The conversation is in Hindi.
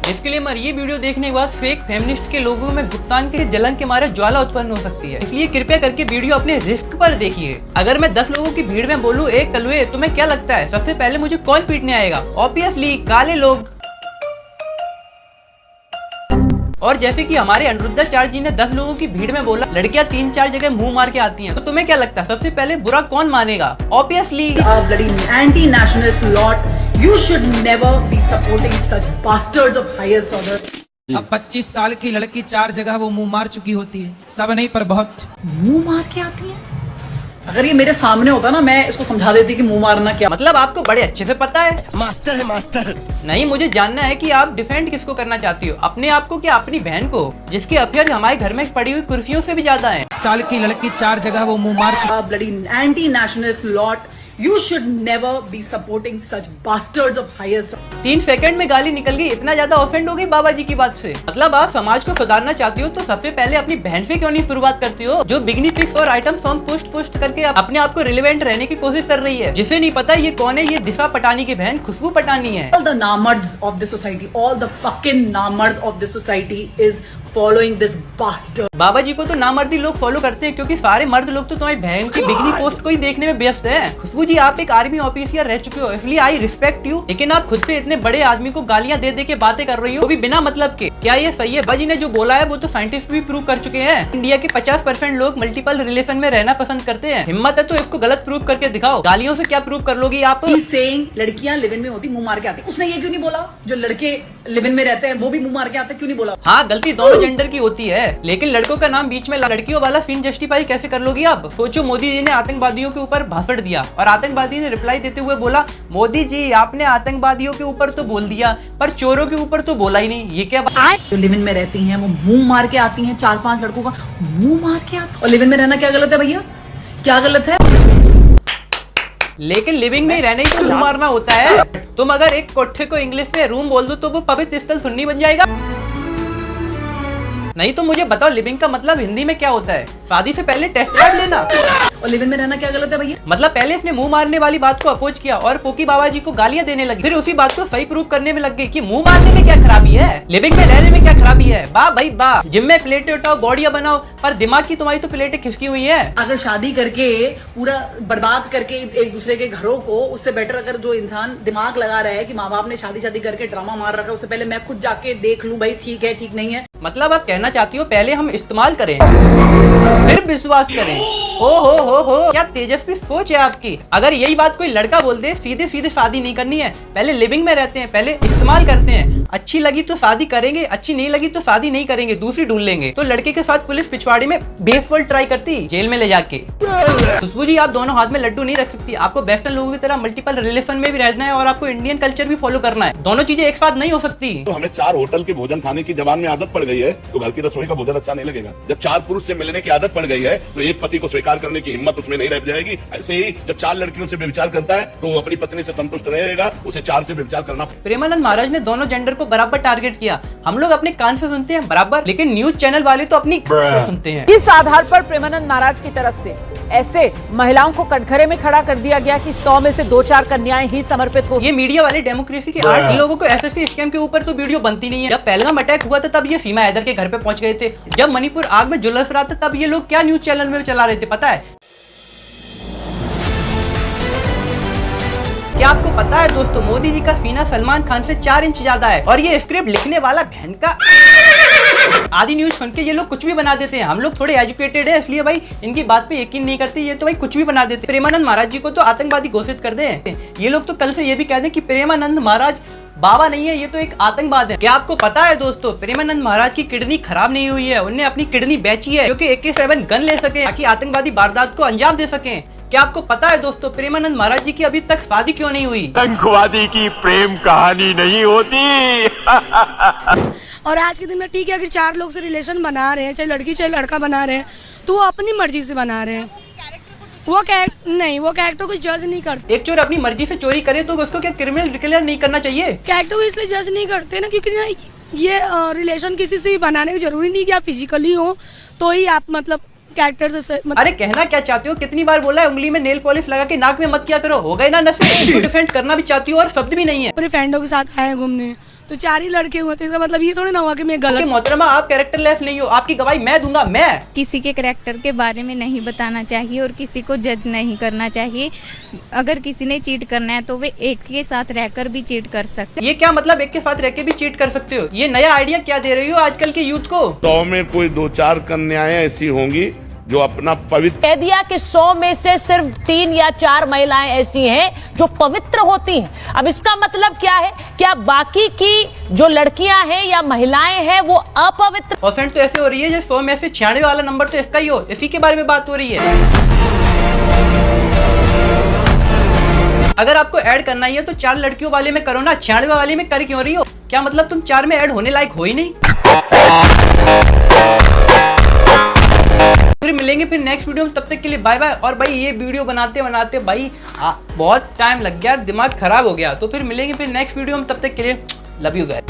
डिस्क्लेमर, ये वीडियो देखने के बाद फेक फेमिनिस्ट के लोगों में गुप्तान के जलन के मारे ज्वाला उत्पन्न हो सकती है, इसलिए कृपया करके वीडियो अपने रिस्क पर देखिए। अगर मैं 10 लोगों की भीड़ में बोलूं एक कलुए, तुम्हें क्या लगता है सबसे पहले मुझे कौन पीटने आएगा? ऑब्वियसली काले लोग। और जैसे कि हमारे अनिरुद्धाचार्य जी ने 10 लोगों की भीड़ में बोला लड़कियां 3-4 जगह मुंह मार के आती हैं, तो तुम्हें क्या लगता है सबसे पहले बुरा कौन मानेगा? Obviously anti-nationalist lot. You should never be supporting such bastards of highest order. अब 25 साल की लड़की 4 जगह वो मुंह मार चुकी होती है, सब नहीं पर बहुत। मुंह मार के आती है? अगर ये मेरे सामने होता ना, मैं इसको समझा देती कि मुंह मारना क्या। मतलब आपको बड़े अच्छे से पता है। मास्टर है मास्टर। नहीं, मुझे जानना है कि आप डिफेंड किसको करना चाहती हो, अपने आप को क्या अपनी बहन को, जिसके अफेयर हमारे घर में पड़ी हुई कुर्सियों से भी ज्यादा हैं। साल की लड़की 4 जगह वो मुंह मार चुकी। bloody anti-nationalist lot. You should never be supporting such bastards of highest. 3 second में गाली निकल गई, इतना ज्यादा ऑफेंड हो गई बाबा जी की बात से। मतलब आप समाज को सुधारना चाहती हो तो सबसे पहले अपनी बहन से क्यों नहीं शुरुआत करती हो, जो बिगनी पिक्स और आइटम सॉन्ग पोस्ट करके अपने आप को रिलेवेंट रहने की कोशिश कर रही है। जिसे नहीं पता ये कौन है, ये दिशा पटानी की बहन खुशबू पटानी है। All the namards of this society, all the fucking namards of this society is following this bastard. बाबा जी को तो नामर्दी लोग फॉलो करते हैं, क्योंकि सारे मर्द लोग तो तुम्हारी बहन की बिगनी पोस्ट को ही देखने में व्यस्त है। खुशबू जी, आप एक आर्मी ऑफिसर रह चुके हो, इसलिए आई रिस्पेक्ट यू, लेकिन आप खुद से इतने बड़े आदमी को गालियां दे के बातें कर रही हो, वो भी बिना मतलब के। क्या ये सही है? बाबा जी ने जो बोला है वो तो साइंटिस्ट भी प्रूव कर चुके हैं। इंडिया के 50% लोग मल्टीपल रिलेशन में रहना पसंद करते हैं। हिम्मत है तो इसको गलत प्रूव करके दिखाओ। गालियों से क्या प्रूव कर लोगी आप? He's saying लड़कियां लिव इन में होती मुंह मार के आती। उसने ये क्यों नहीं बोला जो लड़के लिव इन में रहते हैं वो भी मुंह मार के आते, क्यों नहीं बोला? हाँ, गलती दोनों जेंडर की होती है, लेकिन लड़कों का नाम बीच में लड़कियों वाला सीन जस्टिफाई कैसे कर लोगी आप? सोचो, मोदी जी ने आतंकवादियों के ऊपर भाषण दिया और आतंकवादी ने रिप्लाई देते हुए बोला, मोदी जी आपने आतंकवादियों के ऊपर तो बोल दिया पर चोरों के ऊपर तो बोला ही नहीं। ये क्या बात? जो लिव इन में रहती हैं वो मुंह मार के आती हैं, 4-5 लड़कों का मुंह मार के आती। और लिव इन में रहना क्या गलत है भैया? क्या गलत है? लेकिन लिविंग में रहने ही तो मुंह मारना होता है। तुम अगर एक कोठे को इंग्लिश में रूम बोल दो तो वो पवित्र स्थल सुन्नी बन जाएगा। नहीं तो मुझे बताओ, लिविंग का मतलब हिंदी में क्या होता है? शादी से पहले टेस्ट कर लेना। और लिव इन में रहना क्या गलत है भैया? मतलब पहले इसने मुंह मारने वाली बात को अपोज किया और पोकी बाबा जी को गालियां देने लगी, फिर उसी बात को सही प्रूव करने में लग गई कि मुंह मारने में क्या खराबी है, लिविंग में रहने में क्या खराबी है। वाह भाई वाह, जिम में प्लेटें उठाओ, बॉडियां बनाओ, पर दिमाग की तुम्हारी तो प्लेटें खिसकी हुई है। अगर शादी करके पूरा बर्बाद करके एक दूसरे के घरों को, उससे बेटर अगर जो इंसान दिमाग लगा रहा है कि माँ बाप ने शादी करके ड्रामा मार रखा है, उससे पहले मैं खुद जाके देख लूं भाई ठीक है ठीक नहीं है। मतलब आप कहना चाहती हो पहले हम इस्तेमाल करें फिर विश्वास करें। हो क्या तेजस्वी सोच है आपकी। अगर यही बात कोई लड़का बोल दे, सीधे सीधे शादी नहीं करनी है, पहले लिविंग में रहते हैं, पहले इस्तेमाल करते हैं, अच्छी लगी तो शादी करेंगे, अच्छी नहीं लगी तो शादी नहीं करेंगे, दूसरी ढूंढ लेंगे, तो लड़के के साथ पुलिस पिछवाड़ी में बेसबॉल ट्राई करती जेल में ले जाके। खुशबू जी, आप दोनों हाथ में लड्डू नहीं रख सकती, आपको वेस्टर्न लोगों की तरह मल्टीपल रिलेशन में भी रहना है और आपको इंडियन कल्चर भी फॉलो करना है। दोनों चीजें एक साथ नहीं हो सकती। तो हमें 4 होटल के भोजन खाने की जबान में आदत पड़ गई है तो घर की रसोई का भोजन अच्छा नहीं लगेगा। जब 4 पुरुष से मिलने की आदत पड़ गई है तो एक पति को स्वीकार करने की हिम्मत उसमें नहीं रह जाएगी। ऐसे ही जब 4 लड़कियों से व्यभिचार करता है तो वो अपनी पत्नी से संतुष्ट रहेगा, उसे 4 से व्यभिचार करना। प्रेमानंद महाराज ने दोनों जेंडर को बराबर टारगेट किया। हम लोग अपने कान से सुनते हैं बराबर, लेकिन न्यूज चैनल वाले तो अपनी सुनते हैं। इस आधार पर प्रेमानंद महाराज की तरफ से ऐसे महिलाओं को कटघरे में खड़ा कर दिया गया कि 100 में से 2-4 कन्याएं ही समर्पित हो। ये मीडिया वाले डेमोक्रेसी के आर्ट, इन लोगों को एसएससी स्कैम के ऊपर तो वीडियो बनती नहीं है। जब पहलगाम अटैक हुआ था तब ये सीमा हैदर के घर पे पहुंच गए थे। जब मणिपुर आग में झुलस रहा था तब ये लोग क्या न्यूज चैनल में चला रहे थे पता है? क्या आपको पता है दोस्तों, मोदी जी का सीना सलमान खान से 4 इंच ज्यादा है और ये स्क्रिप्ट लिखने वाला बहन का आदि न्यूज सुन के ये लोग कुछ भी बना देते हैं। हम लोग थोड़े एजुकेटेड है, इसलिए भाई इनकी बात पे यकीन नहीं करते। ये तो भाई कुछ भी बना देते। प्रेमानंद महाराज जी को तो आतंकवादी घोषित कर दे। ये लोग तो कल से ये भी कह दें कि प्रेमानंद महाराज बाबा नहीं है, ये तो एक आतंकवाद है। क्या आपको पता है दोस्तों, प्रेमानंद महाराज की किडनी खराब नहीं हुई है, उन्हें अपनी किडनी बेची है क्योंकि AK-47 गन ले सके ताकि आतंकवादी वारदात को अंजाम दे सके। क्या आपको पता है दोस्तों, प्रेमानंद महाराज जी की अभी तक शादी क्यों नहीं हुई? आतंकवादी की प्रेम कहानी नहीं होती। और आज के दिन में ठीक है, अगर 4 लोग से रिलेशन बना रहे हैं, चाहे लड़की चाहे लड़का बना रहे हैं, तो वो अपनी मर्जी से बना रहे हैं। वो कैरेक्टर को जज नहीं करते। एक चोर अपनी मर्जी से चोरी करे तो उसको क्या क्रिमिनल डिक्लेयर नहीं करना चाहिए? कैरेक्टर को इसलिए जज नहीं करते ना, क्योंकि ना ये रिलेशन किसी से भी बनाने की जरूरी नहीं कि आप फिजिकली हो तो ही आप मतलब कैरेक्टर से अरे कहना क्या चाहते हो? कितनी बार बोला है उंगली में नेल पॉलिश लगा के नाक में मत किया करो, हो गए ना नशे। डिफेंड करना भी चाहती हो और शब्द भी नहीं है। अपने फ्रेंडों के साथ आए घूमने तो 4 ही लड़के हुए थे, इसका मतलब ये थोड़ी ना हुआ कि मैं कि गलत। मोहतरमा आप कैरेक्टर लेस नहीं हो, आपकी गवाही मैं दूंगा, मैं। किसी के करैक्टर के बारे में नहीं बताना चाहिए और किसी को जज नहीं करना चाहिए। अगर किसी ने चीट करना है तो वे एक के साथ रहकर भी चीट कर सकते हैं। ये क्या मतलब एक के साथ रह के भी चीट कर सकते हो? ये नया आइडिया क्या दे रही हो आजकल के यूथ को? 100 में कोई 2-4 कन्याएं ऐसी होंगी जो अपना पवित्र कह दिया कि 100 में से सिर्फ 3 या 4 महिलाएं ऐसी हैं जो पवित्र होती हैं। अब इसका मतलब क्या है? क्या बाकी की जो लड़कियां हैं या महिलाएं हैं वो अपवित्र? ऑफेंड तो ऐसे हो रही है जैसे 100 में से 96 वाला नंबर तो इसका ही हो, इसी के बारे में बात हो रही है। अगर आपको ऐड करना ही है तो 4 लड़कियों वाले में करो ना, 96 वाले में कर क्यों रही हो? क्या मतलब तुम 4 में ऐड होने लायक हो ही नहीं? फिर मिलेंगे फिर नेक्स्ट वीडियो में, तब तक के लिए बाय बाय। और भाई ये वीडियो बनाते बनाते भाई बहुत टाइम लग गया, दिमाग खराब हो गया। तो फिर मिलेंगे फिर नेक्स्ट वीडियो में, तब तक के लिए लव यू गाइस।